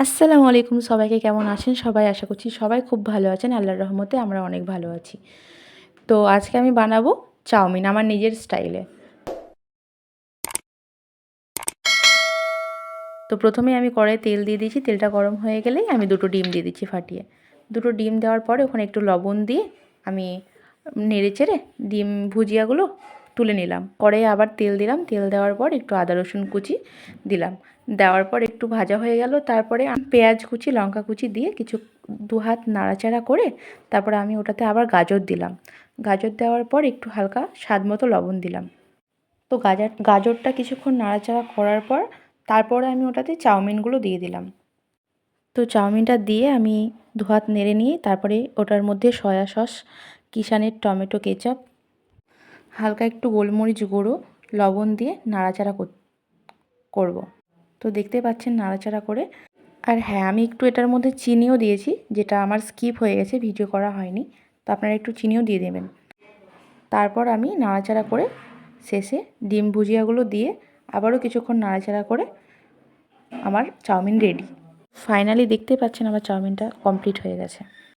আসসালামু আলাইকুম, সবাইকে কেমন আছেন সবাই? আশা করছি সবাই খুব ভালো আছেন। আল্লাহর রহমতে আমরা অনেক ভালো আছি। তো আজকে আমি বানাবো চাউমিন আমার নিজের স্টাইলে। তো প্রথমেই আমি কড়াইয়ে তেল দিয়ে দিয়েছি, তেলটা গরম হয়ে গেলেই আমি দুটো ডিম দিয়ে দিচ্ছি ফাটিয়ে। দুটো ডিম দেওয়ার পরে ওখানে একটু লবণ দিয়ে আমি নেড়েচেড়ে ডিম ভুজিয়াগুলো তুলে নিলাম। কড়াইয়ে আবার তেল দিলাম, তেল দেওয়ার পর একটু আদা রসুন কুচি দিলাম। দেওয়ার পর একটু ভাজা হয়ে গেল, তারপরে পেঁয়াজ কুচি লঙ্কা কুচি দিয়ে কিছু দু হাত নাড়াচাড়া করে তারপরে আমি ওটাতে আবার গাজর দিলাম। গাজর দেওয়ার পর একটু হালকা স্বাদ মতো লবণ দিলাম। তো গাজরটা কিছুক্ষণ নাড়াচাড়া করার পর তারপরে আমি ওটাতে চাউমিনগুলো দিয়ে দিলাম। তো চাউমিনটা দিয়ে আমি দু হাত নেড়ে নিয়ে তারপরে ওটার মধ্যে সয়া সস, কিষানের টমেটো কেচাপ, হালকা একটু গোলমরিচ গুঁড়ো, লবণ দিয়ে নাড়াচাড়া করব। তো দেখতে পাচ্ছেন নাড়াচাড়া করে। আর হ্যাঁ, আমি একটু এটার মধ্যে চিনিও দিয়েছি, যেটা আমার স্কিপ হয়ে গেছে, ভিডিও করা হয়নি। তো আপনারা একটু চিনিও দিয়ে দেবেন। তারপর আমি নাড়াচাড়া করে শেষে ডিম ভুজিয়াগুলো দিয়ে আবারও কিছুক্ষণ নাড়াচাড়া করে আমার চাউমিন রেডি। ফাইনালি দেখতে পাচ্ছেন আমার চাউমিনটা কমপ্লিট হয়ে গেছে।